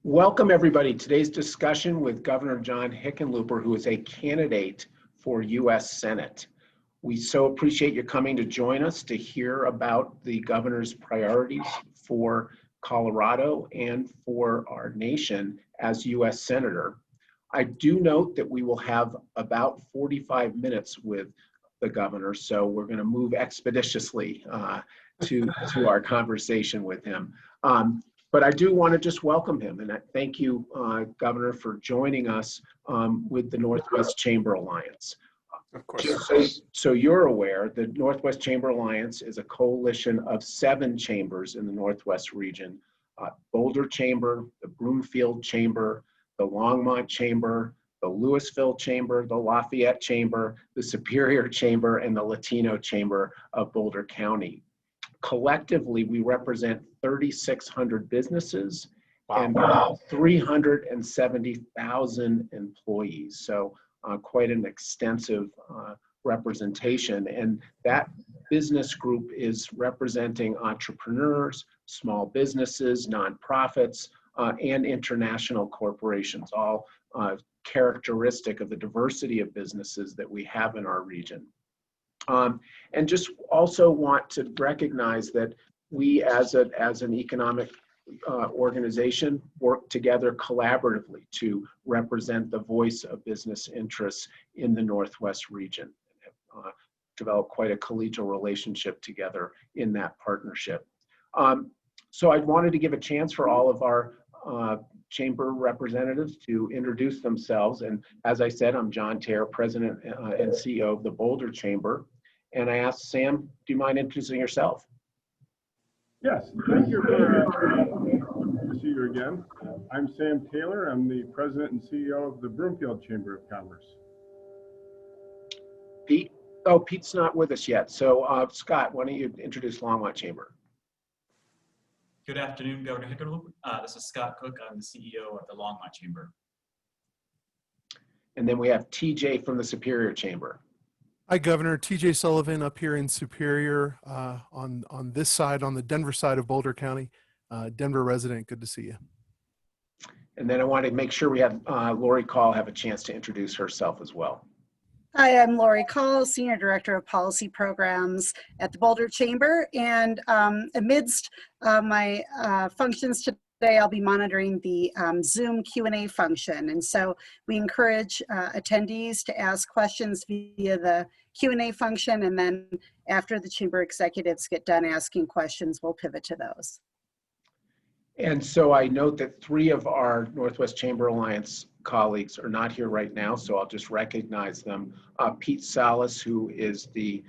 Welcome everybody. Today's discussion with Governor John Hickenlooper, who is a candidate for U.S. Senate. We so appreciate you coming to join us to hear about the governor's priorities for Colorado and for our nation as U.S. Senator. I do note that we will have about 45 minutes with the governor, so we're going to move expeditiously to our conversation with him. But I do want to just welcome him, and I thank you, Governor, for joining us with the Northwest Chamber Alliance. Of course. Just so you're aware, the Northwest Chamber Alliance is a coalition of 7 chambers in the Northwest region: Boulder Chamber, the Broomfield Chamber, the Longmont Chamber, the Louisville Chamber, the Lafayette Chamber, the Superior Chamber, and the Latino Chamber of Boulder County. Collectively, we represent 3,600 businesses and 370,000 employees. So quite an extensive representation. And that business group is representing entrepreneurs, small businesses, nonprofits, and international corporations, all characteristic of the diversity of businesses that we have in our region. And just also want to recognize that we as an economic organization work together collaboratively to represent the voice of business interests in the Northwest region. Developed quite a collegial relationship together in that partnership. So I wanted to give a chance for all of our chamber representatives to introduce themselves. And as I said, I'm John Tayer, President and CEO of the Boulder Chamber. And I asked Sam, do you mind introducing yourself? Yes, thank you for good to see you again. I'm Sam Taylor. I'm the President and CEO of the Broomfield Chamber of Commerce. Pete? Oh, Pete's not with us yet. So Scott, why don't you introduce Longmont Chamber? Good afternoon, Governor Hickenlooper. This is Scott Cook. I'm the CEO of the Longmont Chamber. And then we have TJ from the Superior Chamber. Hi, Governor. TJ Sullivan up here in Superior on this side, on the Denver side of Boulder County. Denver resident, good to see you. And then I wanted to make sure we have Lori Call have a chance to introduce herself as well. Hi, I'm Lori Call, Senior Director of Policy Programs at the Boulder Chamber. And amidst my functions today, I'll be monitoring the Zoom Q&A function. And so we encourage attendees to ask questions via the Q&A function. And then after the chamber executives get done asking questions, we'll pivot to those. And so I note that 3 of our Northwest Chamber Alliance colleagues are not here right now, so I'll just recognize them. Pete Salas, who is the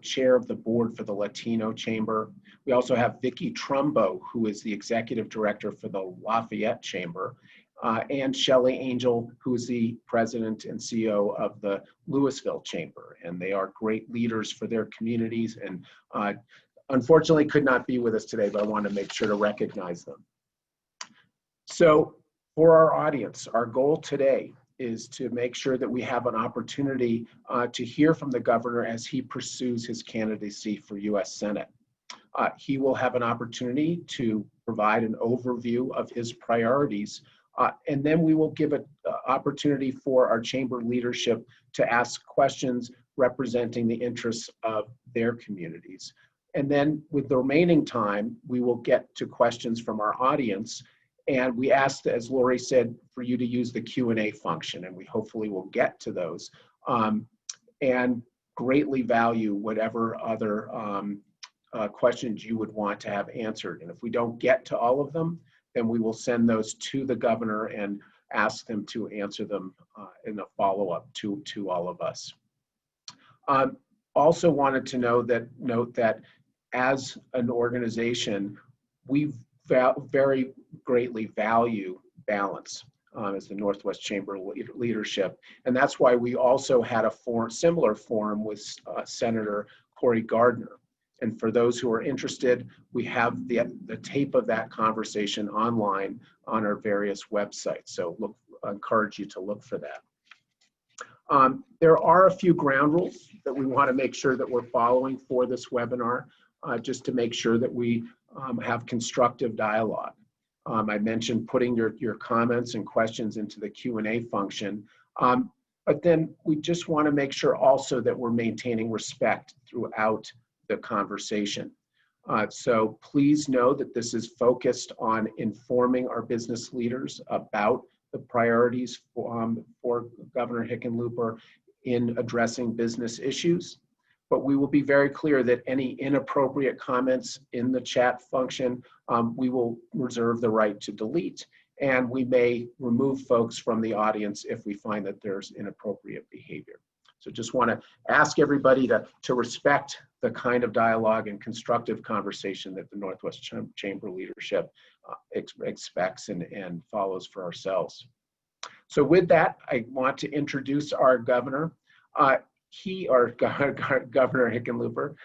chair of the board for the Latino Chamber. We also have Vicki Trumbo, who is the executive director for the Lafayette Chamber, and Shelley Angel, who is the president and CEO of the Louisville Chamber. And they are great leaders for their communities and unfortunately could not be with us today, but I want to make sure to recognize them. So for our audience, our goal today is to make sure that we have an opportunity to hear from the governor as he pursues his candidacy for U.S. Senate. He will have an opportunity to provide an overview of his priorities, and then we will give an opportunity for our chamber leadership to ask questions representing the interests of their communities. And then with the remaining time, we will get to questions from our audience. And we asked, as Lori said, for you to use the Q&A function, and we hopefully will get to those and greatly value whatever other questions you would want to have answered. And if we don't get to all of them, then we will send those to the governor and ask them to answer them in a follow-up to all of us. Also wanted to note that as an organization, we very greatly value balance as the Northwest Chamber leadership. And that's why we also had a similar forum with Senator Cory Gardner. And for those who are interested, we have the tape of that conversation online on our various websites. So I encourage you to look for that. There are a few ground rules that we want to make sure that we're following for this webinar, just to make sure that we have constructive dialogue. I mentioned putting your comments and questions into the Q&A function. But then we just want to make sure also that we're maintaining respect throughout the conversation. So please know that this is focused on informing our business leaders about the priorities for Governor Hickenlooper in addressing business issues. But we will be very clear that any inappropriate comments in the chat function, we will reserve the right to delete. And we may remove folks from the audience if we find that there's inappropriate behavior. So just want to ask everybody to respect the kind of dialogue and constructive conversation that the Northwest Chamber leadership expects and follows for ourselves. So with that, I want to introduce our governor. Governor Hickenlooper.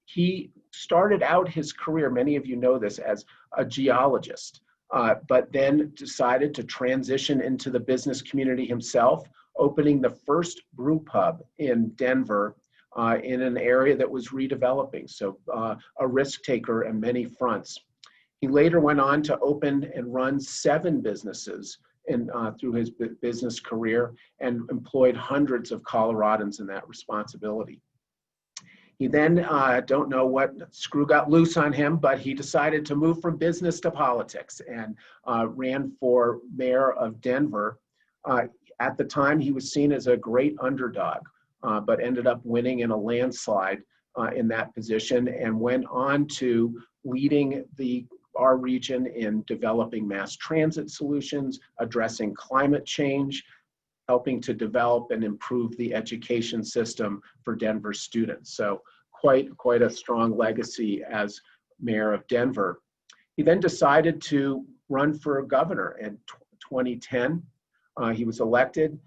He started out his career, many of you know this, as a geologist, but then decided to transition into the business community himself, opening the first brew pub in Denver in an area that was redeveloping, so a risk taker on many fronts. He later went on to open and run 7 businesses through his business career and employed hundreds of Coloradans in that responsibility. He then, don't know what screw got loose on him, but he decided to move from business to politics and ran for mayor of Denver. At the time, he was seen as a great underdog, but ended up winning in a landslide in that position and went on to leading our region in developing mass transit solutions, addressing climate change, helping to develop and improve the education system for Denver students. So quite a strong legacy as mayor of Denver. He then decided to run for governor in 2010. He was elected,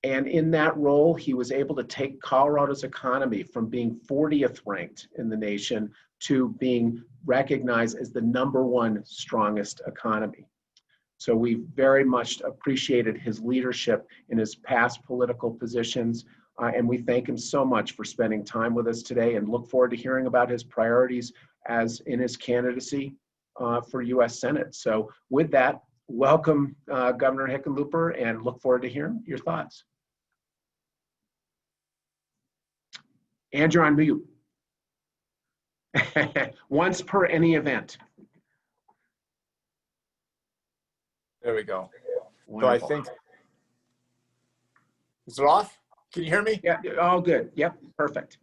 and in that role, he was able to take Colorado's economy from being 40th ranked in the nation to being recognized as the #1 strongest economy. So we very much appreciated his leadership in his past political positions, and we thank him so much for spending time with us today and look forward to hearing about his priorities as in his candidacy for U.S. Senate. So with that, welcome Governor Hickenlooper, and look forward to hearing your thoughts. And you're on mute. Once per any event. There we go. Wonderful. So I think, is it off? Can you hear me? Yeah, all good. Yep, perfect.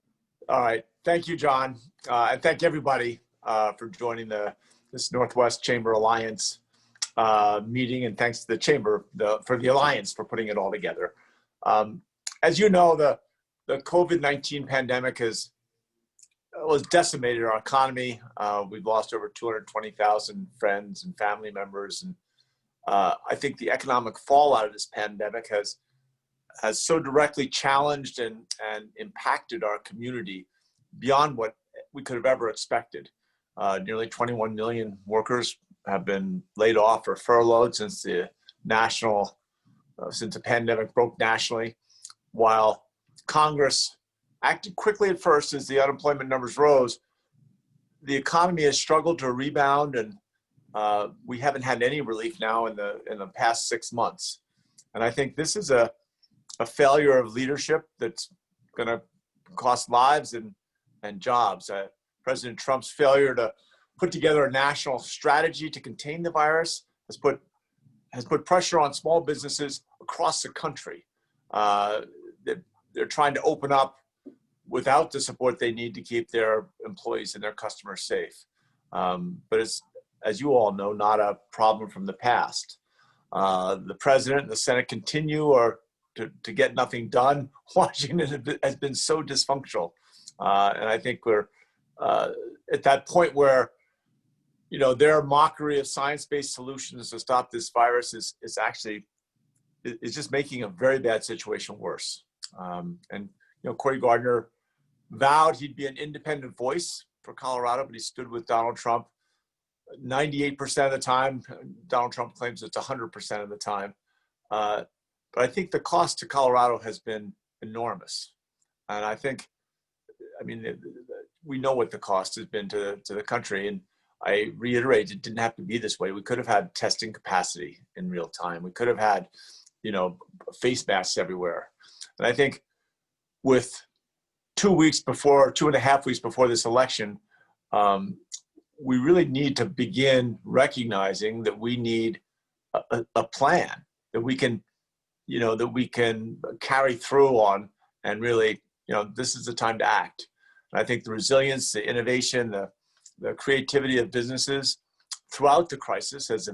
All right. Thank you, John. And thank everybody for joining this Northwest Chamber Alliance meeting. And thanks to the Chamber for the Alliance for putting it all together. As you know, the COVID-19 pandemic has decimated our economy. We've lost over 220,000 friends and family members. And I think the economic fallout of this pandemic has so directly challenged and impacted our community beyond what we could have ever expected. Nearly 21 million workers have been laid off or furloughed since the pandemic broke nationally, while Congress acted quickly at first as the unemployment numbers rose. The economy has struggled to rebound, and we haven't had any relief now in the past 6 months. And I think this is a failure of leadership that's going to cost lives and jobs. President Trump's failure to put together a national strategy to contain the virus has put pressure on small businesses across the country. They're trying to open up without the support they need to keep their employees and their customers safe. But it's, as you all know, not a problem from the past. The president and the Senate continue to get nothing done. Washington has been so dysfunctional. And I think we're at that point where, their mockery of science-based solutions to stop this virus is just making a very bad situation worse. And Cory Gardner vowed he'd be an independent voice for Colorado, but he stood with Donald Trump 98% of the time. Donald Trump claims it's 100% of the time. But I think the cost to Colorado has been enormous. And we know what the cost has been to the country. And I reiterate, it didn't have to be this way. We could have had testing capacity in real time. We could have had, face masks everywhere. And I think with 2.5 weeks before this election, we really need to begin recognizing that we need a plan that we can, that we can carry through on, and really, this is the time to act. And I think the resilience, the innovation, the creativity of businesses throughout the crisis has,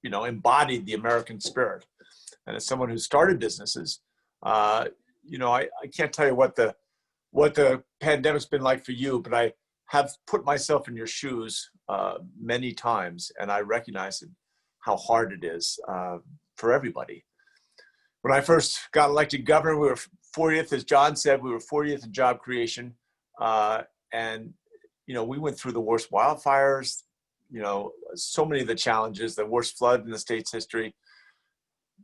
embodied the American spirit. And as someone who started businesses, I can't tell you what the pandemic's been like for you, but I have put myself in your shoes many times, and I recognize how hard it is for everybody. When I first got elected governor, we were 40th, as John said, we were 40th in job creation. And, we went through the worst wildfires, so many of the challenges, the worst flood in the state's history.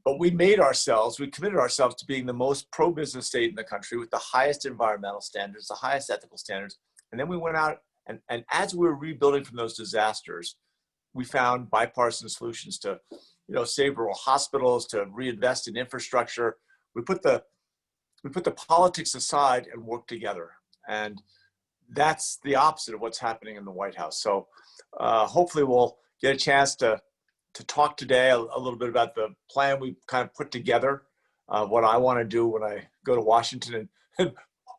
But we committed ourselves to being the most pro-business state in the country with the highest environmental standards, the highest ethical standards. And then we went out and as we were rebuilding from those disasters, we found bipartisan solutions to, save rural hospitals, to reinvest in infrastructure. We put the politics aside and worked together. And that's the opposite of what's happening in the White House. So hopefully we'll get a chance to talk today a little bit about the plan we kind of put together, what I want to do when I go to Washington, and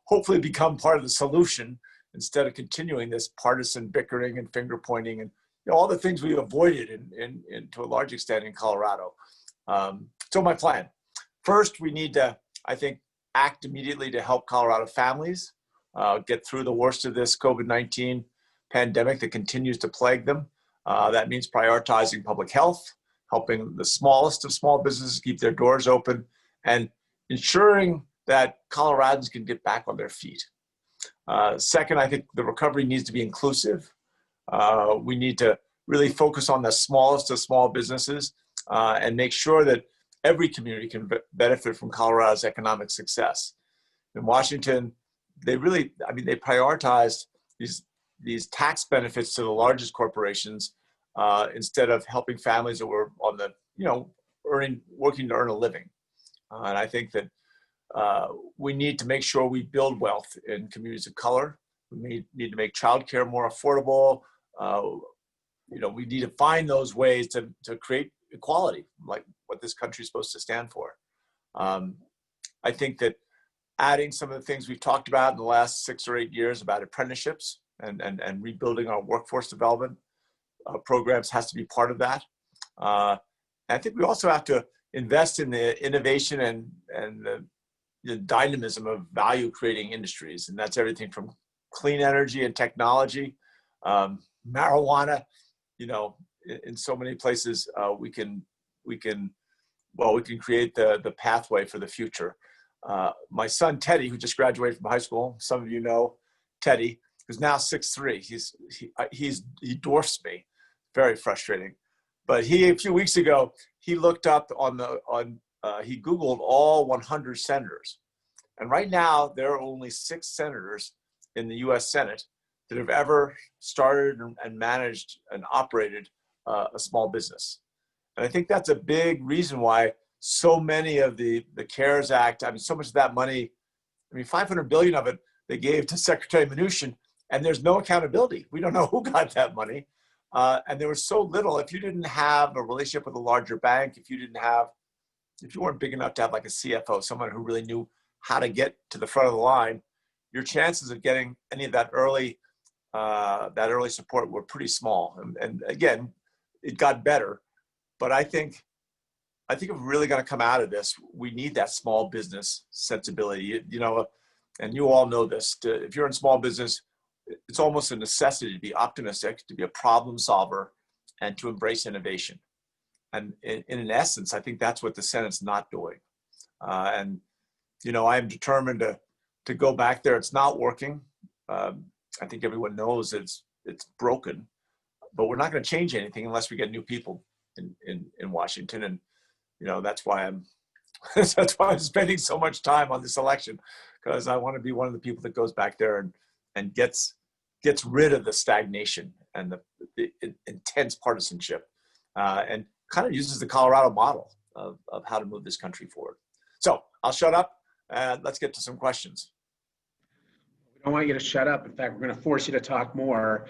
hopefully become part of the solution instead of continuing this partisan bickering and finger pointing and all the things we avoided in to a large extent in Colorado. So my plan, first, we need to, I think, act immediately to help Colorado families get through the worst of this COVID-19 pandemic that continues to plague them. That means prioritizing public health, helping the smallest of small businesses keep their doors open, and ensuring that Coloradans can get back on their feet. Second, I think the recovery needs to be inclusive. We need to really focus on the smallest of small businesses and make sure that every community can benefit from Colorado's economic success. In Washington, they prioritized these tax benefits to the largest corporations instead of helping families that were on the, working to earn a living. And I think that we need to make sure we build wealth in communities of color. We need to make childcare more affordable. We need to find those ways to create equality, like what this country is supposed to stand for. I think that adding some of the things we've talked about in the last 6 or 8 years about apprenticeships and rebuilding our workforce development programs has to be part of that. I think we also have to invest in the innovation and the dynamism of value creating industries. And that's everything from clean energy and technology, marijuana, in so many places we can create the pathway for the future. My son, Teddy, who just graduated from high school, some of you know Teddy, who's now 6'3". He dwarfs me, very frustrating. But a few weeks ago, he looked up he Googled all 100 senators. And right now, there are only 6 senators in the US Senate that have ever started and managed and operated a small business. And I think that's a big reason why so many of the CARES Act, so much of that money, $500 billion of it, they gave to Secretary Mnuchin, and there's no accountability. We don't know who got that money. And there was so little. If you didn't have a relationship with a larger bank, if you weren't big enough to have like a CFO, someone who really knew how to get to the front of the line, your chances of getting any of that early support were pretty small. And again, it got better. But I think if we're really going to come out of this, we need that small business sensibility. And you all know this. If you're in small business, it's almost a necessity to be optimistic, to be a problem solver, and to embrace innovation. And in essence, I think that's what the Senate's not doing. I am determined to go back there. It's not working. I think everyone knows it's broken, but we're not going to change anything unless we get new people in Washington. And that's why I'm spending so much time on this election, because I want to be one of the people that goes back there and gets gets rid of the stagnation and the intense partisanship, and kind of uses the Colorado model of how to move this country forward. So I'll shut up and let's get to some questions. We don't want you to shut up. In fact, we're going to force you to talk more.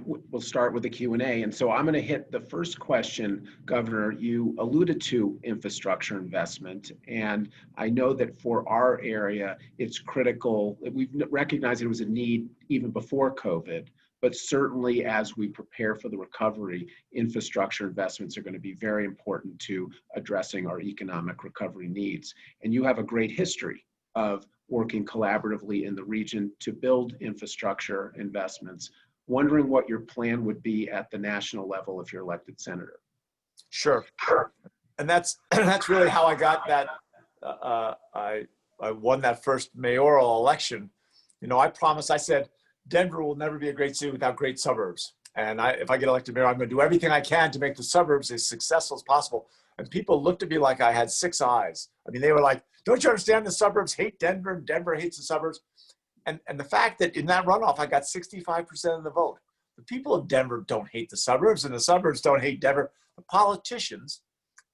We'll start with the Q&A. And so I'm going to hit the first question, Governor. You alluded to infrastructure investment. And I know that for our area, it's critical. We've recognized it was a need even before COVID. But certainly as we prepare for the recovery, infrastructure investments are going to be very important to addressing our economic recovery needs. And you have a great history of working collaboratively in the region to build infrastructure investments. Wondering what your plan would be at the national level if you're elected senator. Sure. And that's really how I got that. I won that first mayoral election. You know, I said, Denver will never be a great city without great suburbs. And if I get elected mayor, I'm going to do everything I can to make the suburbs as successful as possible. And people looked at me like I had 6 eyes. I mean, they were like, don't you understand the suburbs hate Denver and Denver hates the suburbs? And the fact that in that runoff, I got 65% of the vote. The people of Denver don't hate the suburbs and the suburbs don't hate Denver. The politicians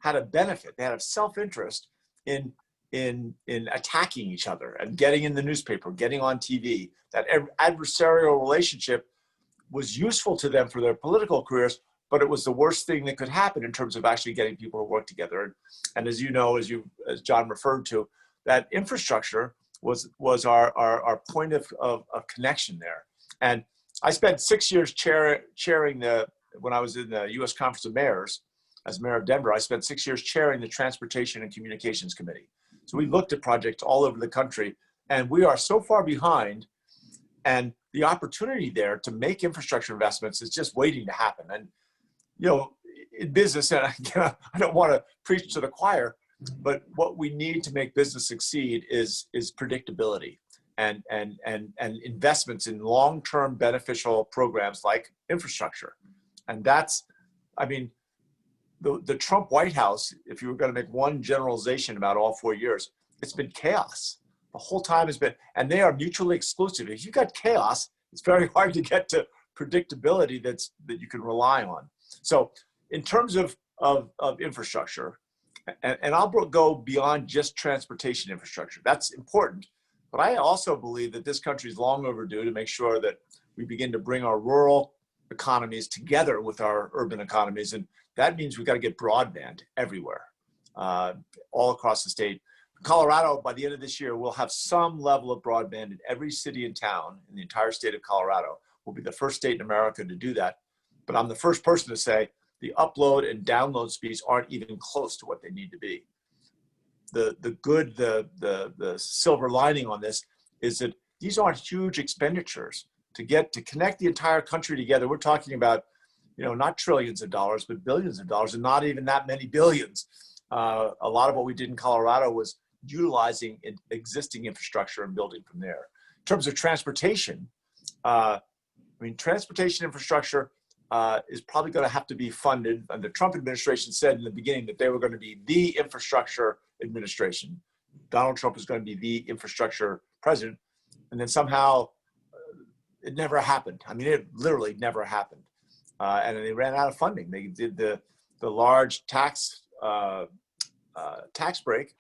had a benefit. They had a self-interest in attacking each other and getting in the newspaper, getting on TV. That adversarial relationship was useful to them for their political careers, but it was the worst thing that could happen in terms of actually getting people to work together. And as you know, as John referred to, that infrastructure was our point of connection there. And I spent 6 years chairing when I was in the U.S. Conference of Mayors, as mayor of Denver, I spent 6 years chairing the Transportation and Communications Committee. So we looked at projects all over the country, and we are so far behind. And the opportunity there to make infrastructure investments is just waiting to happen. And, you know, in business, and I don't want to preach to the choir, but what we need to make business succeed is predictability and investments in long-term beneficial programs like infrastructure. And that's, I mean, the Trump White House, if you were going to make one generalization about all 4 years, it's been chaos. The whole time has been, and they are mutually exclusive. If you've got chaos, it's very hard to get to predictability that you can rely on. So in terms of infrastructure, and I'll go beyond just transportation infrastructure. That's important. But I also believe that this country is long overdue to make sure that we begin to bring our rural economies together with our urban economies. And that means we've got to get broadband everywhere, all across the state. Colorado, by the end of this year, will have some level of broadband in every city and town in the entire state of Colorado. We'll be the first state in America to do that. But I'm the first person to say the upload and download speeds aren't even close to what they need to be. The silver lining on this is that these aren't huge expenditures to connect the entire country together. We're talking about, you know, not trillions of dollars, but billions of dollars, and not even that many billions. A lot of what we did in Colorado was utilizing existing infrastructure and building from there. In terms of transportation, I mean, transportation infrastructure is probably going to have to be funded. And the Trump administration said in the beginning that they were going to be the infrastructure administration. Donald Trump is going to be the infrastructure president. And then somehow it never happened. I mean, it literally never happened. And they ran out of funding. They did the large tax break,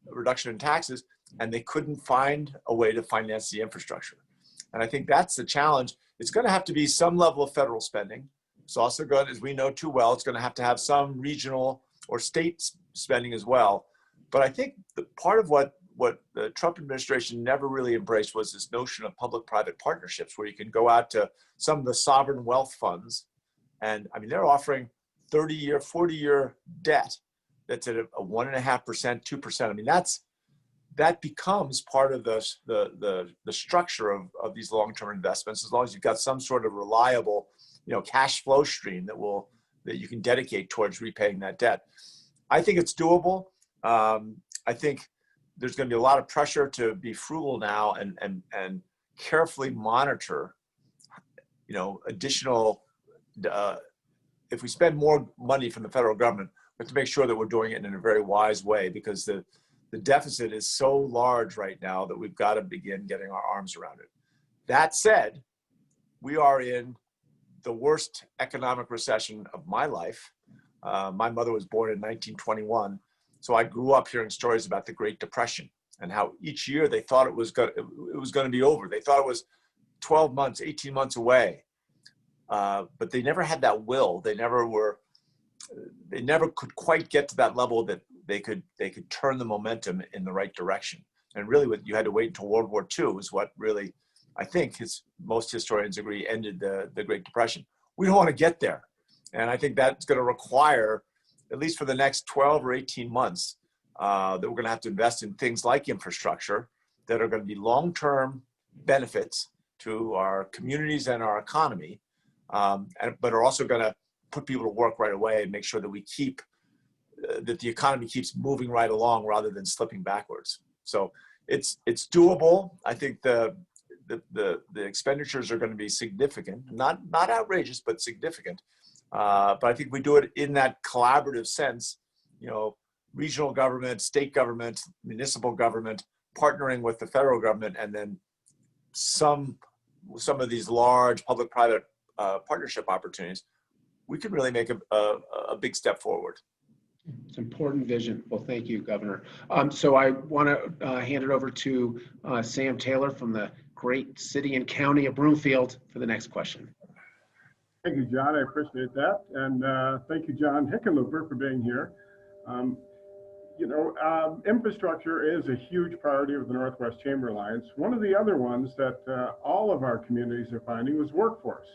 reduction in taxes, and they couldn't find a way to finance the infrastructure. And I think that's the challenge. It's going to have to be some level of federal spending. It's also going, as we know too well, it's going to have some regional or state spending as well. But I think the part of what the Trump administration never really embraced was this notion of public-private partnerships, where you can go out to some of the sovereign wealth funds. And I mean, they're offering 30-year, 40-year debt that's at a 1.5%, 2%. I mean, that becomes part of the structure of these long-term investments, as long as you've got some sort of reliable, you know, cash flow stream that you can dedicate towards repaying that debt. I think it's doable. I think there's going to be a lot of pressure to be frugal now and carefully monitor, you know, additional. If we spend more money from the federal government, we have to make sure that we're doing it in a very wise way, because the deficit is so large right now that we've got to begin getting our arms around it. That said, we are in the worst economic recession of my life. My mother was born in 1921, so I grew up hearing stories about the Great Depression and how each year they thought it was going to be over. They thought it was 12 months, 18 months away, but they never had that will. They never could quite get to that level that they could turn the momentum in the right direction. And really, what you had to wait until World War II is what really, I think, most historians agree, ended the Great Depression. We don't want to get there. And I think that's going to require, at least for the next 12 or 18 months, that we're going to have to invest in things like infrastructure that are going to be long-term benefits to our communities and our economy, but are also going to put people to work right away and make sure that we keep, that the economy keeps moving right along rather than slipping backwards. So it's doable. I think the expenditures are going to be significant, not outrageous, but significant. But I think we do it in that collaborative sense, regional government, state government, municipal government, partnering with the federal government, and then some of these large public-private partnership opportunities, we could really make a big step forward. It's an important vision. Well, thank you, Governor. So I want to hand it over to Sam Taylor from the great city and county of Broomfield for the next question. Thank you, John. I appreciate that. And thank you, John Hickenlooper, for being here. Infrastructure is a huge priority of the Northwest Chamber Alliance. One of the other ones that all of our communities are finding was workforce.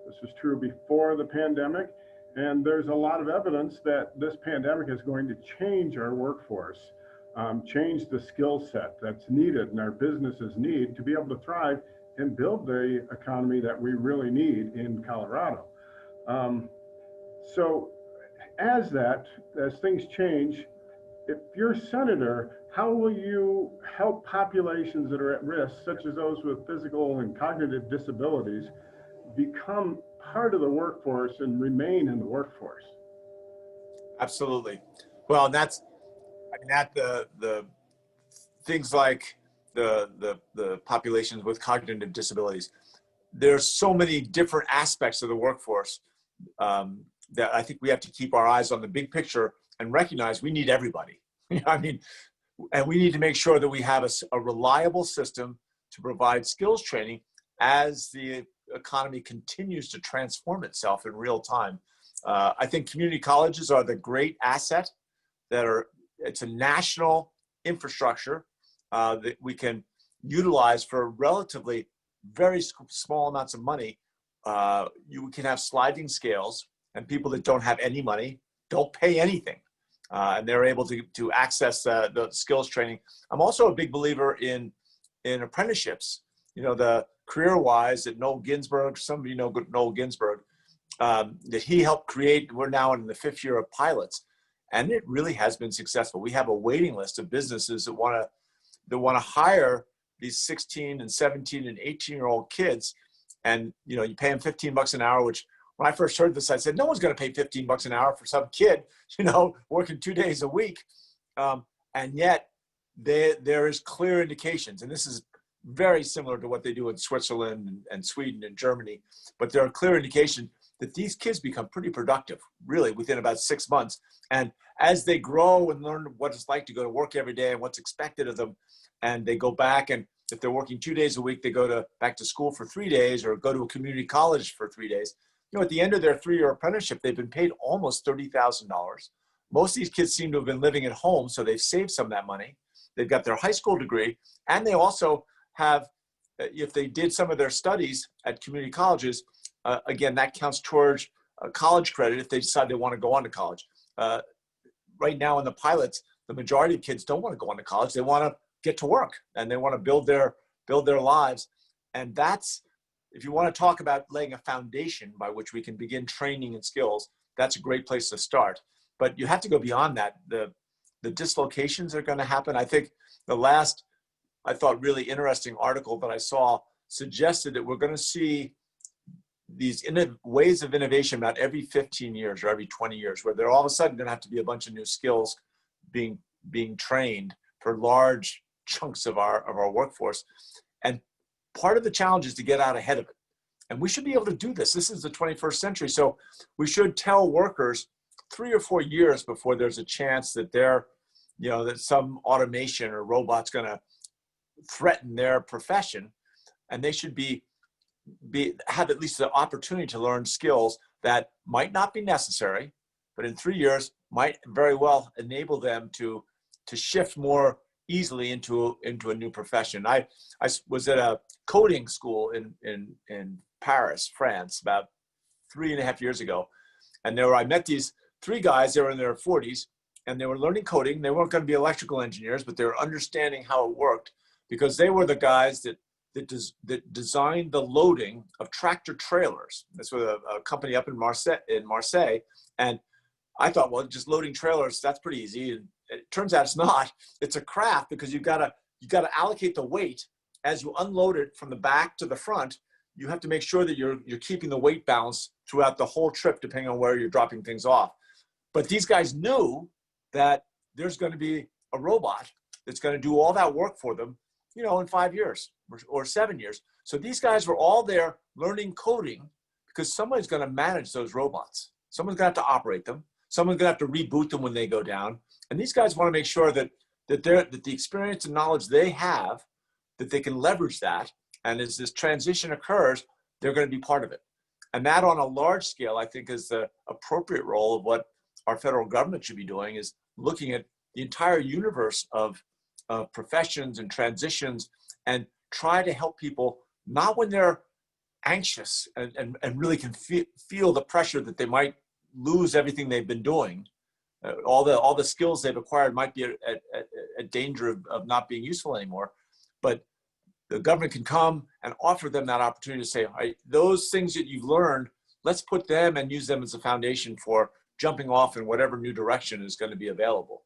This was true before the pandemic, and there's a lot of evidence that this pandemic is going to change our workforce, change the skill set that's needed and our businesses need to be able to thrive and build the economy that we really need in Colorado. So as things change, if you're senator, how will you help populations that are at risk, such as those with physical and cognitive disabilities, become part of the workforce and remain in the workforce? Absolutely. Well, that's, the things like the populations with cognitive disabilities. There's so many different aspects of the workforce that I think we have to keep our eyes on the big picture and recognize we need everybody. And we need to make sure that we have a reliable system to provide skills training as the economy continues to transform itself in real time. I think community colleges are the great asset it's a national infrastructure that we can utilize for relatively very small amounts of money. You can have sliding scales, and people that don't have any money don't pay anything. And they're able to access the skills training. I'm also a big believer in apprenticeships. The career-wise that Noel Ginsberg, some of you know Noel Ginsberg, that he helped create. We're now in the 5th year of pilots, and it really has been successful. We have a waiting list of businesses that want to hire these 16 and 17 and 18-year-old kids, and you pay them $15 an hour, which when I first heard this, I said, no one's going to pay $15 an hour for some kid, working 2 days a week. And yet there is clear indications, and this is very similar to what they do in Switzerland and Sweden and Germany, but there are clear indications that these kids become pretty productive, really, within about 6 months. And as they grow and learn what it's like to go to work every day and what's expected of them, and they go back, and if they're working 2 days a week, they go back to school for 3 days or go to a community college for 3 days. At the end of their 3-year apprenticeship, they've been paid almost $30,000. Most of these kids seem to have been living at home, so they've saved some of that money. They've got their high school degree, and they also have, if they did some of their studies at community colleges, again, that counts towards college credit if they decide they want to go on to college. Right now in the pilots, the majority of kids don't want to go on to college. They want to get to work, and they want to build their lives. And that's, if you want to talk about laying a foundation by which we can begin training and skills, that's a great place to start. But you have to go beyond that. The dislocations are going to happen. I think the last, I thought, really interesting article that I saw suggested that we're going to see these ways of innovation about every 15 years or every 20 years, where they're all of a sudden going to have to be a bunch of new skills being trained for large chunks of our workforce. And part of the challenge is to get out ahead of it. And we should be able to do this. This is the 21st century. So we should tell workers 3 or 4 years before there's a chance that that some automation or robot's going to threaten their profession. And they should have at least the opportunity to learn skills that might not be necessary, but in 3 years might very well enable them to shift more easily into a new profession. I was at a coding school in Paris, France, about 3.5 years ago, and I met these 3 guys. They were in their 40s, and they were learning coding. They weren't going to be electrical engineers, but they were understanding how it worked because they were the guys that designed the loading of tractor trailers. This was a company up in Marseille, and I thought, well, just loading trailers, that's pretty easy. And it turns out it's not. It's a craft because you gotta allocate the weight as you unload it from the back to the front. You have to make sure that you're keeping the weight balance throughout the whole trip, depending on where you're dropping things off. But these guys knew that there's going to be a robot that's going to do all that work for them, in 5 years or 7 years. So these guys were all there learning coding because somebody's going to manage those robots. Someone's going to have to operate them. Someone's going to have to reboot them when they go down. And these guys want to make sure that the experience and knowledge they have, that they can leverage that. And as this transition occurs, they're going to be part of it. And that on a large scale, I think, is the appropriate role of what our federal government should be doing, is looking at the entire universe of professions and transitions and try to help people, not when they're anxious and really can feel the pressure that they might lose everything they've been doing. All the skills they've acquired might be at danger of not being useful anymore. But the government can come and offer them that opportunity to say, all right, those things that you've learned, let's put them and use them as a foundation for jumping off in whatever new direction is going to be available.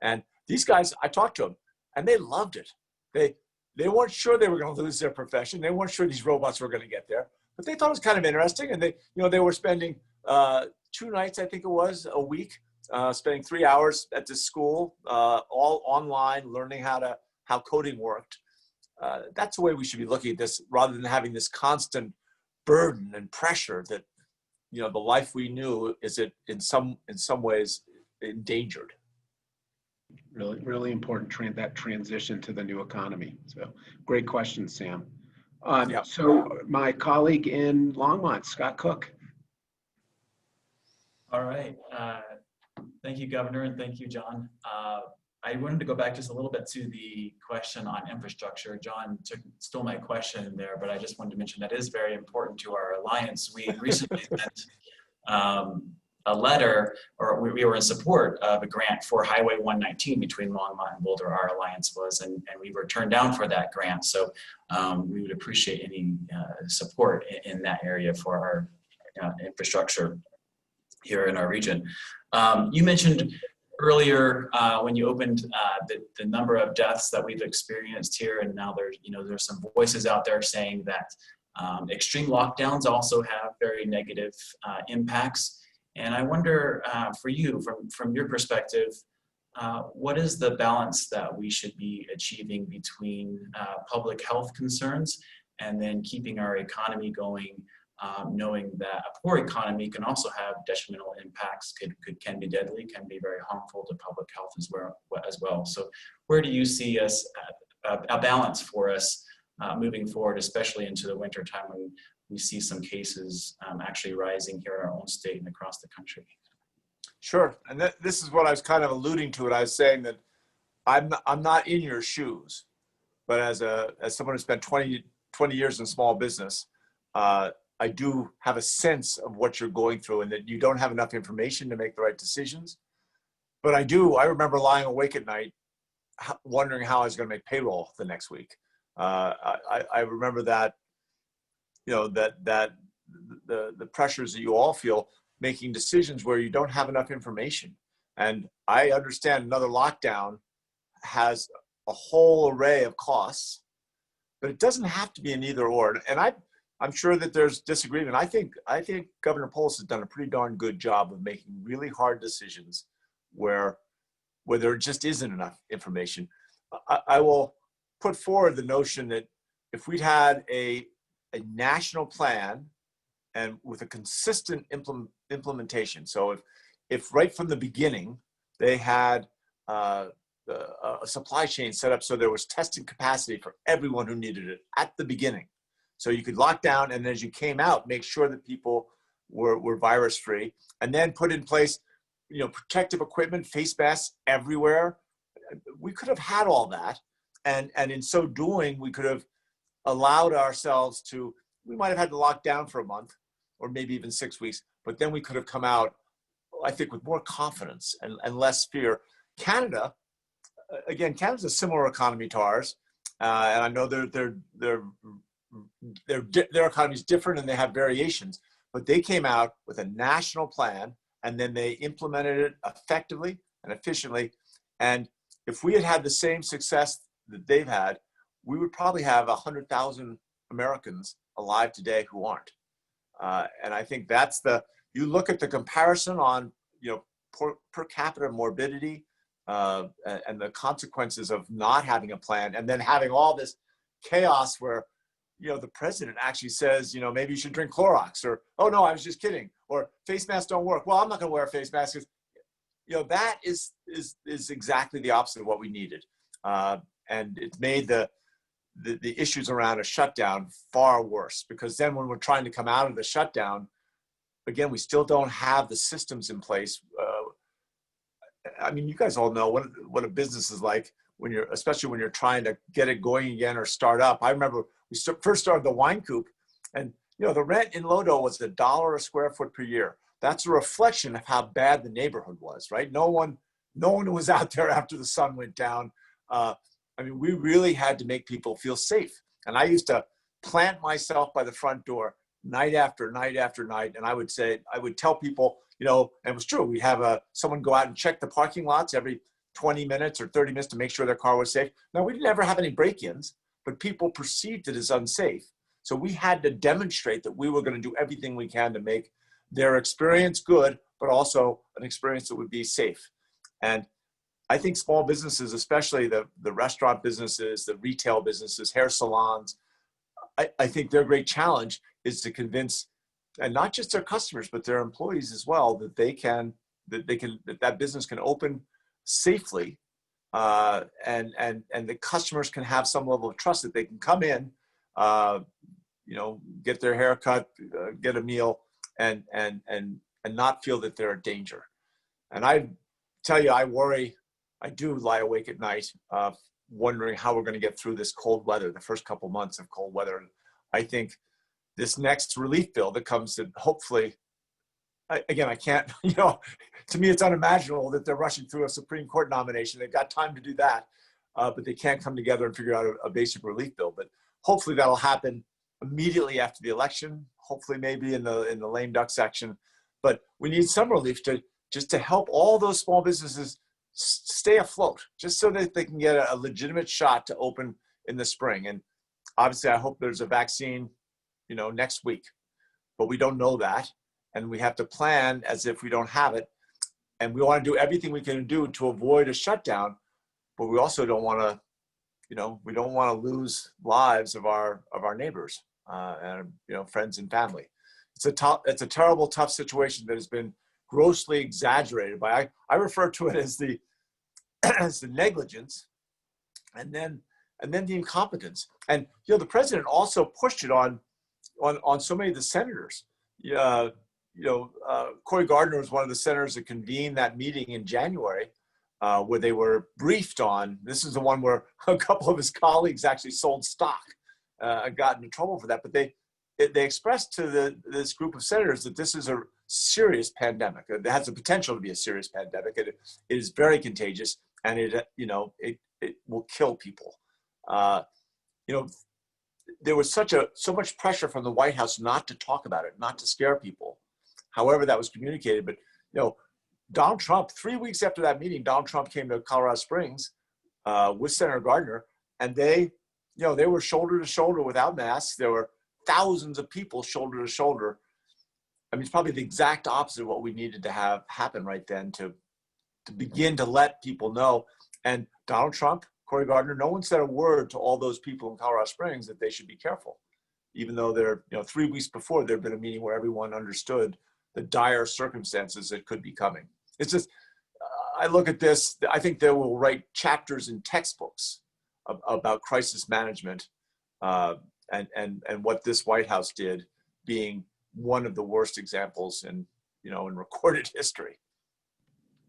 And these guys, I talked to them, and they loved it. They weren't sure they were going to lose their profession. They weren't sure these robots were going to get there, but they thought it was kind of interesting. And they were spending 2 nights, I think it was, a week, spending 3 hours at this school, all online, learning how coding worked. That's the way we should be looking at this, rather than having this constant burden and pressure that, the life we knew is in some ways endangered. Really, really important that transition to the new economy. So great question, Sam. Yeah. So my colleague in Longmont, Scott Cook. All right. Thank you, Governor, and thank you, John. I wanted to go back just a little bit to the question on infrastructure. John stole my question there, but I just wanted to mention that is very important to our alliance. We recently sent a letter, or we were in support of a grant for Highway 119 between Longmont and Boulder. Our alliance was, and we were turned down for that grant. So we would appreciate any support in that area for our infrastructure here in our region. You mentioned earlier when you opened the number of deaths that we've experienced here, and now there's some voices out there saying that extreme lockdowns also have very negative impacts. And I wonder for you, from your perspective, what is the balance that we should be achieving between public health concerns and then keeping our economy going, knowing that a poor economy can also have detrimental impacts, can be deadly, can be very harmful to public health as well. So where do you see a balance for us moving forward, especially into the winter time when we see some cases actually rising here in our own state and across the country? Sure, and this is what I was kind of alluding to. I was saying that I'm not in your shoes, but as someone who spent 20 years in small business, I do have a sense of what you're going through, and that you don't have enough information to make the right decisions. But I remember lying awake at night wondering how I was going to make payroll the next week. I remember that, that the pressures that you all feel making decisions where you don't have enough information. And I understand another lockdown has a whole array of costs, but it doesn't have to be an either or. And I'm sure that there's disagreement. I think Governor Polis has done a pretty darn good job of making really hard decisions where there just isn't enough information. I will put forward the notion that if we'd had a national plan and with a consistent implementation. So if right from the beginning they had a supply chain set up so there was testing capacity for everyone who needed it at the beginning, so you could lock down, and as you came out, make sure that people were virus free, and then put in place, protective equipment, face masks everywhere. We could have had all that, and in so doing, we could have allowed ourselves to. We might have had to lock down for a month, or maybe even 6 weeks, but then we could have come out, I think, with more confidence and less fear. Canada, again, Canada's a similar economy to ours, and I know their economy is different and they have variations, but they came out with a national plan and then they implemented it effectively and efficiently. And if we had had the same success that they've had, we would probably have 100,000 Americans alive today who aren't. And I think that's you look at the comparison on, per capita morbidity and the consequences of not having a plan, and then having all this chaos where, the president actually says, maybe you should drink Clorox, or, oh no, I was just kidding, or face masks don't work. Well, I'm not going to wear a face mask because, that is exactly the opposite of what we needed. And it made the issues around a shutdown far worse, because then when we're trying to come out of the shutdown, again, we still don't have the systems in place. I mean, you guys all know what a business is like especially when you're trying to get it going again or start up. I remember we first started the Wine Coop, and the rent in Lodo was $1 a square foot per year. That's a reflection of how bad the neighborhood was, right? No one was out there after the sun went down. I mean, we really had to make people feel safe. And I used to plant myself by the front door night after night after night. And I would tell people, and it was true, we'd have someone go out and check the parking lots every 20 minutes or 30 minutes to make sure their car was safe. Now, we didn't ever have any break-ins, but people perceived it as unsafe. So we had to demonstrate that we were going to do everything we can to make their experience good, but also an experience that would be safe. And I think small businesses, especially the restaurant businesses, the retail businesses, hair salons, I think their great challenge is to convince, and not just their customers, but their employees as well, that that business can open safely, and the customers can have some level of trust that they can come in, get their hair cut, get a meal, and not feel that they're a danger. And I tell you, I do lie awake at night, wondering how we're going to get through this cold weather, the first couple months of cold weather. I think this next relief bill that comes to, hopefully, I can't, to me, it's unimaginable that they're rushing through a Supreme Court nomination. They've got time to do that, but they can't come together and figure out a basic relief bill. But hopefully that'll happen immediately after the election, hopefully maybe in the lame duck section. But we need some relief just to help all those small businesses stay afloat, just so that they can get a legitimate shot to open in the spring. And obviously, I hope there's a vaccine, next week, but we don't know that. And we have to plan as if we don't have it. And we want to do everything we can do to avoid a shutdown, but we also don't want to, we don't want to lose lives of our neighbors and, friends and family. It's a terrible, tough situation that has been grossly exaggerated by, I refer to it as the negligence and then the incompetence. And, the president also pushed it on so many of the senators. Cory Gardner was one of the senators that convened that meeting in January, where they were briefed on, this is the one where a couple of his colleagues actually sold stock and got into trouble for that. But they expressed to this group of senators that this is a serious pandemic. It has the potential to be a serious pandemic. It is very contagious, and it will kill people. There was so much pressure from the White House not to talk about it, not to scare people. However, that was communicated. But Donald Trump, 3 weeks after that meeting, Donald Trump came to Colorado Springs with Senator Gardner, and they were shoulder to shoulder without masks. There were thousands of people shoulder to shoulder. I mean, it's probably the exact opposite of what we needed to have happen right then to begin to let people know. And Donald Trump Cory Gardner, no one said a word to all those people in Colorado Springs that they should be careful, even though they're, 3 weeks before there'd been a meeting where everyone understood the dire circumstances that could be coming. It's just, I look at this, I think they will write chapters in textbooks about crisis management and what this White House did being one of the worst examples in recorded history.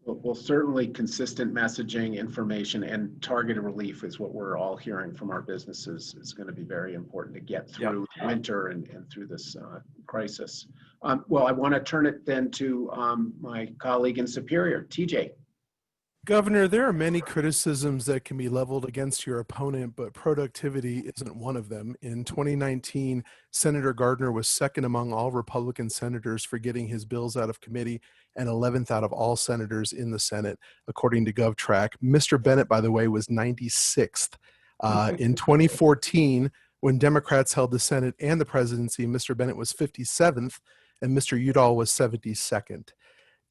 Well, certainly consistent messaging, information, and targeted relief is what we're all hearing from our businesses. It's going to be very important to get through winter and through this crisis. Well, I want to turn it then to my colleague in Superior, TJ. Governor, there are many criticisms that can be leveled against your opponent, but productivity isn't one of them. In 2019, Senator Gardner was second among all Republican senators for getting his bills out of committee and 11th out of all senators in the Senate, according to GovTrack. Mr. Bennett, by the way, was 96th. In 2014, when Democrats held the Senate and the presidency, Mr. Bennett was 57th and Mr. Udall was 72nd.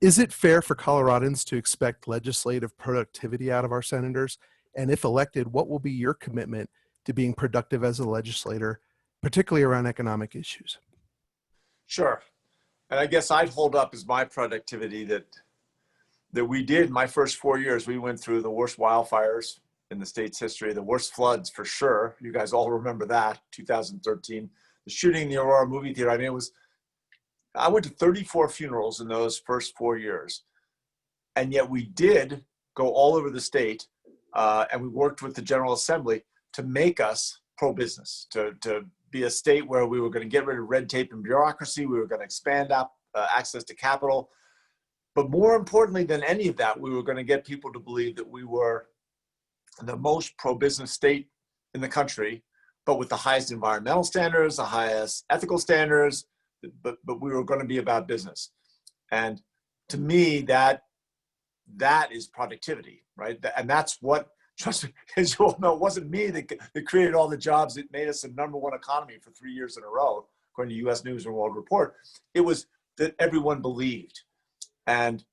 Is it fair for Coloradans to expect legislative productivity out of our senators? And if elected, what will be your commitment to being productive as a legislator, particularly around economic issues? Sure. And I guess I'd hold up as my productivity that we did my first 4 years. We went through the worst wildfires in the state's history, the worst floods for sure. You guys all remember that, 2013. The shooting in the Aurora movie theater, I went to 34 funerals in those first 4 years. And yet we did go all over the state and we worked with the General Assembly to make us pro-business, to be a state where we were going to get rid of red tape and bureaucracy. We were going to expand up access to capital. But more importantly than any of that, we were going to get people to believe that we were the most pro-business state in the country, but with the highest environmental standards, the highest ethical standards, but we were going to be about business. And to me, that is productivity, right? And that's what, trust me, as you all know, it wasn't me that created all the jobs that made us the #1 economy for 3 years in a row, according to U.S. News and World Report. It was that everyone believed. And,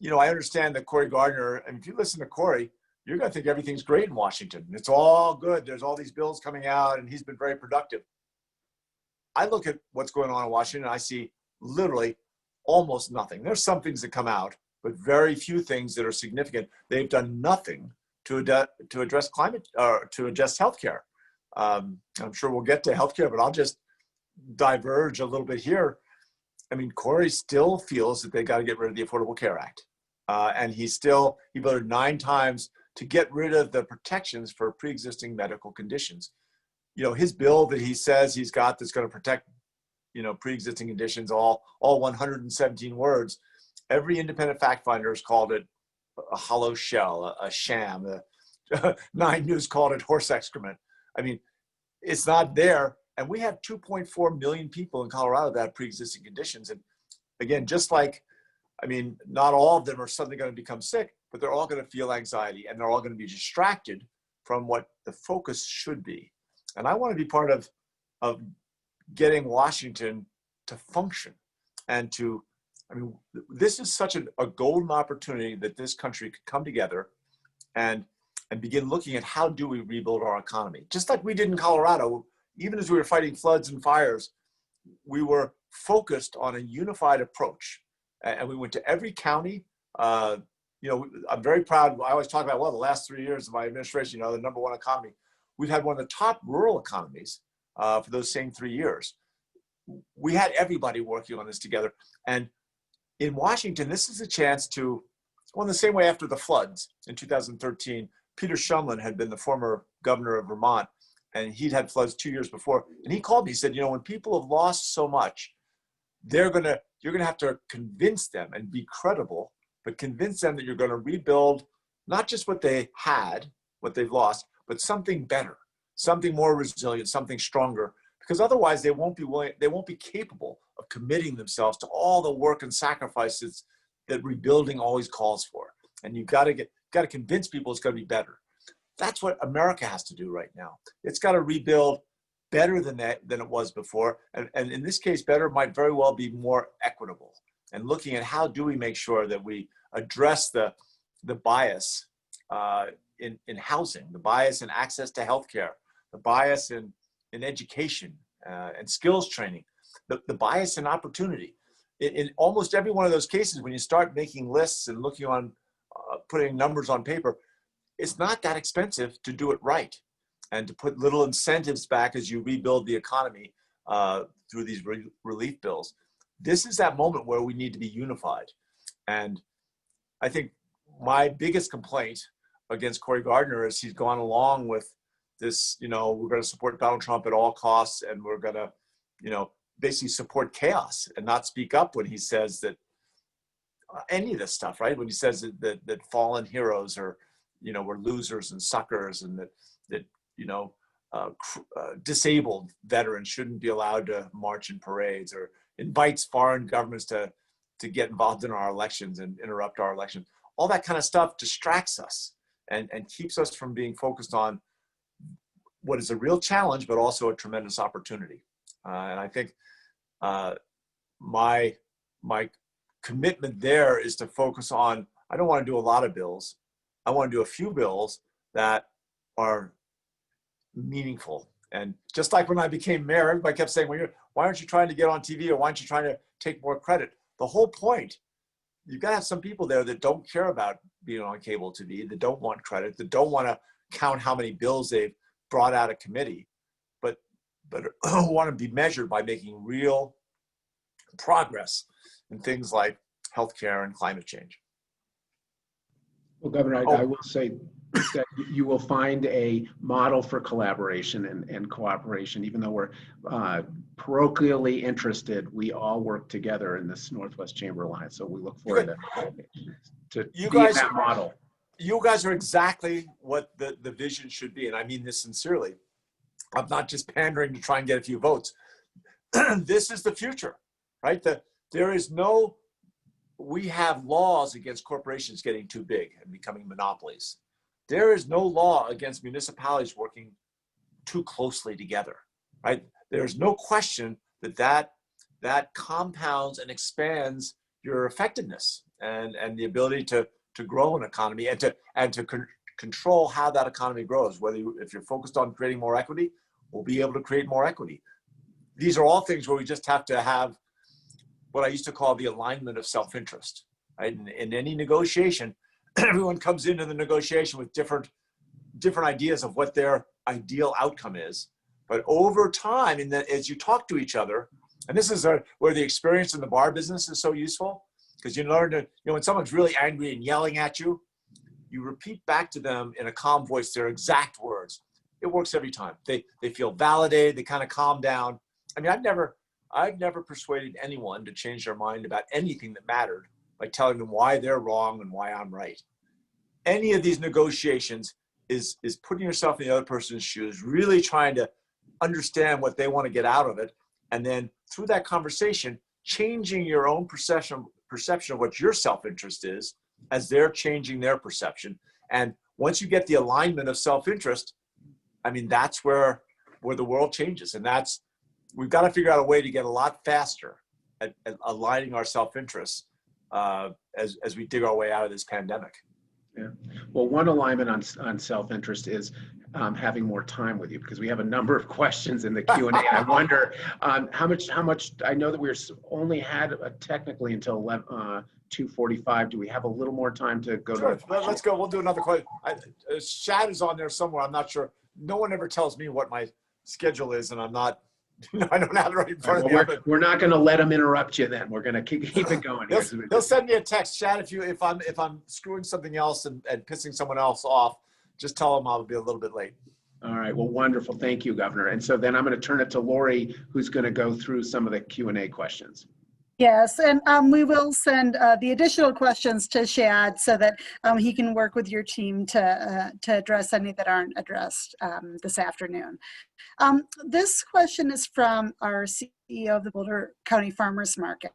I understand that Cory Gardner, and if you listen to Cory, you're going to think everything's great in Washington. It's all good. There's all these bills coming out, and he's been very productive. I look at what's going on in Washington, and I see literally almost nothing. There's some things that come out, but very few things that are significant. They've done nothing to address climate or to address healthcare. I'm sure we'll get to healthcare, but I'll just diverge a little bit here. Cory still feels that they got to get rid of the Affordable Care Act. And he voted 9 times to get rid of the protections for pre-existing medical conditions. His bill that he says he's got that's going to protect, pre-existing conditions, all 117 words. Every independent fact finder has called it a hollow shell, a sham. 9 News called it horse excrement. It's not there. And we have 2.4 million people in Colorado that have pre-existing conditions. And again, just like, not all of them are suddenly going to become sick, but they're all going to feel anxiety and they're all going to be distracted from what the focus should be. And I want to be part of getting Washington to function and to, this is such a golden opportunity that this country could come together and begin looking at how do we rebuild our economy. Just like we did in Colorado, even as we were fighting floods and fires, we were focused on a unified approach. And we went to every county. I'm very proud. I always talk about, the last 3 years of my administration, the #1 economy. We've had one of the top rural economies for those same 3 years. We had everybody working on this together. And in Washington, this is a chance to, in the same way after the floods in 2013, Peter Shumlin had been the former governor of Vermont, and he'd had floods 2 years before. And he called me, he said, when people have lost so much, you're going to have to convince them and be credible, but convince them that you're going to rebuild not just what they had, what they've lost, but something better, something more resilient, something stronger, because otherwise they won't be capable of committing themselves to all the work and sacrifices that rebuilding always calls for. And you've got to convince people it's going to be better. That's what America has to do right now. It's got to rebuild better than it was before. And in this case, better might very well be more equitable, and looking at how do we make sure that we address the bias in housing, the bias in access to healthcare, the bias in education and skills training, the bias in opportunity. In almost every one of those cases, when you start making lists and looking on, putting numbers on paper, it's not that expensive to do it right and to put little incentives back as you rebuild the economy through these relief bills. This is that moment where we need to be unified. And I think my biggest complaint against Cory Gardner is he's gone along with this, we're going to support Donald Trump at all costs, and we're going to, basically support chaos and not speak up when he says that any of this stuff, right? When he says that fallen heroes are, we're losers and suckers, and that disabled veterans shouldn't be allowed to march in parades, or invites foreign governments to get involved in our elections and interrupt our elections. All that kind of stuff distracts us and keeps us from being focused on what is a real challenge, but also a tremendous opportunity. And I think my commitment there is to focus on, I don't want to do a lot of bills. I want to do a few bills that are meaningful. And just like when I became mayor, everybody kept saying, well, why aren't you trying to get on TV, or why aren't you trying to take more credit? The whole point, you've got to have some people there that don't care about being on cable TV, that don't want credit, that don't want to count how many bills they've brought out of committee, but want to be measured by making real progress in things like healthcare and climate change. Well, Governor, I will say that you will find a model for collaboration and cooperation. Even though we're parochially interested, we all work together in this Northwest Chamber Alliance. So we look forward to being that model. You guys are exactly what the vision should be. And I mean this sincerely. I'm not just pandering to try and get a few votes. This is the future, right? We have laws against corporations getting too big and becoming monopolies. There is no law against municipalities working too closely together, right? There's no question that compounds and expands your effectiveness and the ability to grow an economy and to control how that economy grows. If you're focused on creating more equity, we'll be able to create more equity. These are all things where we just have to have what I used to call the alignment of self-interest, right? In any negotiation, everyone comes into the negotiation with different ideas of what their ideal outcome is. But over time, as you talk to each other, and this is where the experience in the bar business is so useful, because you learn to, when someone's really angry and yelling at you, you repeat back to them in a calm voice their exact words. It works every time. They feel validated, they kind of calm down. I mean, I've never persuaded anyone to change their mind about anything that mattered by telling them why they're wrong and why I'm right. Any of these negotiations is putting yourself in the other person's shoes, really trying to understand what they want to get out of it. And then through that conversation, changing your own perception of what your self-interest is as they're changing their perception. And once you get the alignment of self-interest, I mean, that's where the world changes. And we've got to figure out a way to get a lot faster at aligning our self-interests as we dig our way out of this pandemic. Yeah. Well, one alignment on self-interest is having more time with you, because we have a number of questions in the Q&A. And I wonder how much, I know that we're only had technically until 2:45. Do we have a little more time to go? Sure. Let's go. We'll do another question. Shad is on there somewhere. I'm not sure. No one ever tells me what my schedule is, and I'm not, I don't have it right in front of me. We're not going to let him interrupt you then. We're going to keep it going. He'll send me a text, Shad, if I'm screwing something else and pissing someone else off, just tell him I'll be a little bit late. All right. Well, wonderful. Thank you, Governor. And so then I'm going to turn it to Lori, who's going to go through some of the Q&A questions. Yes, and we will send the additional questions to Shad so that he can work with your team to address any that aren't addressed this afternoon. This question is from our CEO of the Boulder County Farmers Market,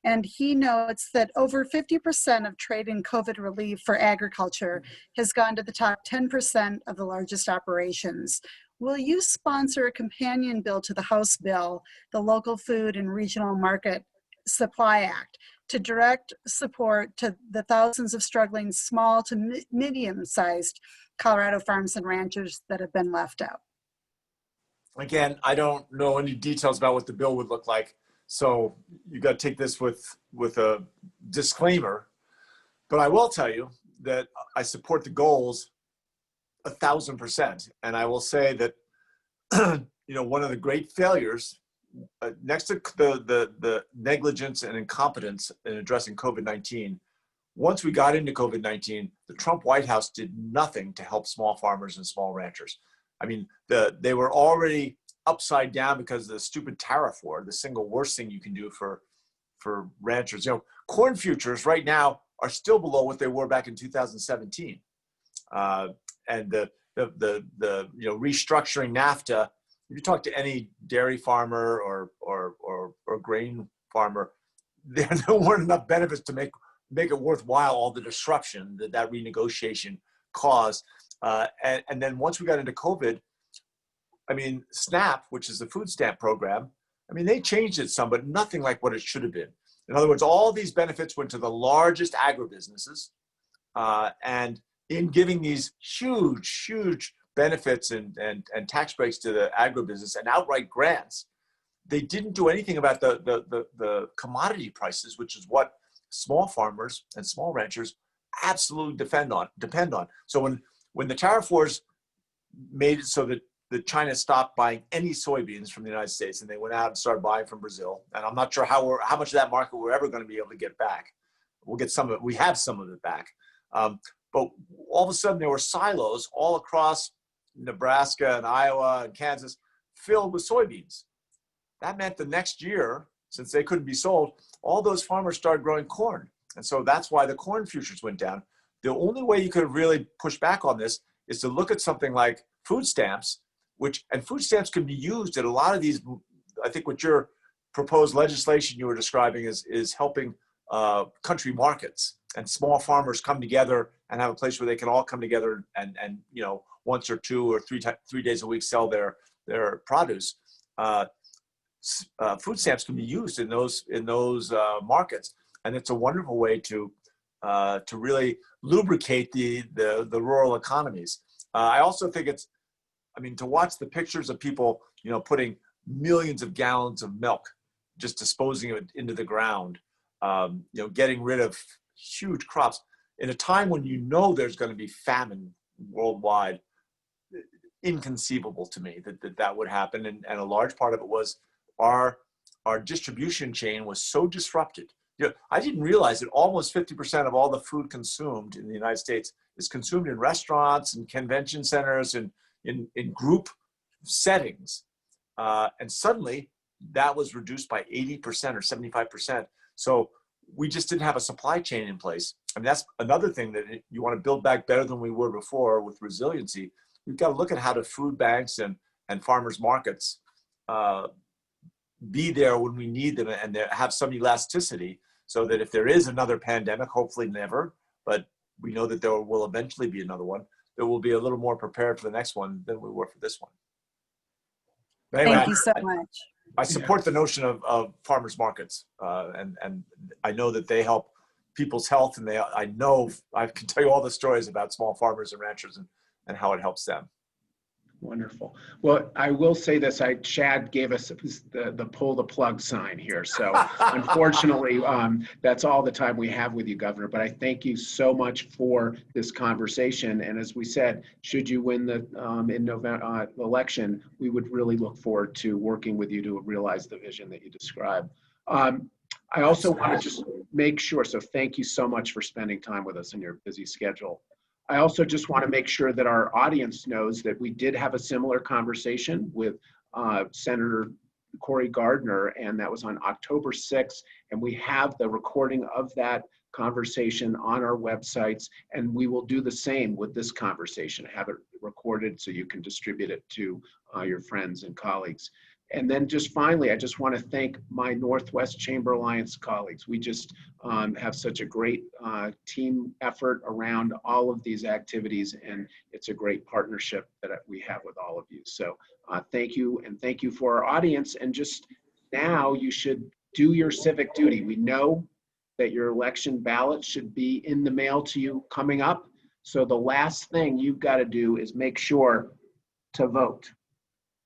and he notes that over 50% of trade and COVID relief for agriculture has gone to the top 10% of the largest operations. Will you sponsor a companion bill to the House bill, the Local Food and Regional Market Supply Act, to direct support to the thousands of struggling small to medium-sized Colorado farms and ranchers that have been left out. Again, I don't know any details about what the bill would look like, so you got to take this with a disclaimer. But I will tell you that I support the goals 1,000%, and I will say that one of the great failures, next to the negligence and incompetence in addressing COVID-19, once we got into COVID-19, the Trump White House did nothing to help small farmers and small ranchers. I mean, they were already upside down because of the stupid tariff war, the single worst thing you can do for ranchers. Corn futures right now are still below what they were back in 2017. And the restructuring NAFTA, if you talk to any dairy farmer or grain farmer, there weren't enough benefits to make it worthwhile, all the disruption that renegotiation caused. And then once we got into COVID, I mean, SNAP, which is the food stamp program, I mean, they changed it some, but nothing like what it should have been. In other words, all these benefits went to the largest agribusinesses, and in giving these huge benefits and tax breaks to the agribusiness and outright grants, they didn't do anything about the commodity prices, which is what small farmers and small ranchers absolutely depend on. So when the tariff wars made it so that China stopped buying any soybeans from the United States, and they went out and started buying from Brazil, and I'm not sure how much of that market we're ever going to be able to get back. We'll get some of it. We have some of it back. But all of a sudden, there were silos all across Nebraska and Iowa and Kansas filled with soybeans. That meant the next year, since they couldn't be sold, all those farmers started growing corn. And so that's why the corn futures went down. The only way you could really push back on this is to look at something like food stamps, and food stamps can be used at a lot of these. I think what your proposed legislation you were describing is helping country markets and small farmers come together and have a place where they can all come together and once or two or three days a week sell their produce. Food stamps can be used in those markets, and it's a wonderful way to really lubricate the rural economies. I also think to watch the pictures of people putting millions of gallons of milk, just disposing of it into the ground, getting rid of huge crops in a time when there's going to be famine worldwide. Inconceivable to me that would happen, and a large part of it was our distribution chain was so disrupted. I didn't realize that almost 50% of all the food consumed in the United States is consumed in restaurants and convention centers and in group settings, and suddenly that was reduced by 80% or 75%. So we just didn't have a supply chain in place. I mean, that's another thing that you want to build back better than we were before with resiliency. We've got to look at how do food banks and farmers markets be there when we need them and have some elasticity, so that if there is another pandemic, hopefully never, but we know that there will eventually be another one, that we'll be a little more prepared for the next one than we were for this one. But anyway, Thank you so much. I support the notion of farmers markets, and I know that they help people's health, and I can tell you all the stories about small farmers and ranchers and how it helps them. Wonderful. Well, I will say this, Chad gave us the pull the plug sign here. So unfortunately, that's all the time we have with you, Governor, but I thank you so much for this conversation. And as we said, should you win the in November election, we would really look forward to working with you to realize the vision that you described. I also want to just make sure, so thank you so much for spending time with us in your busy schedule. I also just want to make sure that our audience knows that we did have a similar conversation with Senator Cory Gardner, and that was on October 6th, and we have the recording of that conversation on our websites, and we will do the same with this conversation, have it recorded so you can distribute it to your friends and colleagues. And then just finally, I just want to thank my Northwest Chamber Alliance colleagues. We just have such a great team effort around all of these activities, and it's a great partnership that we have with all of you. So thank you, and thank you for our audience. And just now, you should do your civic duty. We know that your election ballot should be in the mail to you coming up. So the last thing you've got to do is make sure to vote.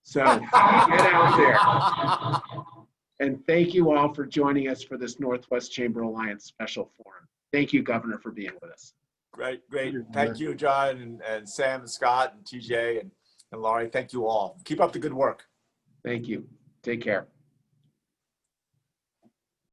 So get out there. And thank you all for joining us for this Northwest Chamber Alliance special forum. Thank you, Governor, for being with us. Great. Thank you, John, and Sam, and Scott, and TJ, and Laurie. Thank you all. Keep up the good work. Thank you. Take care.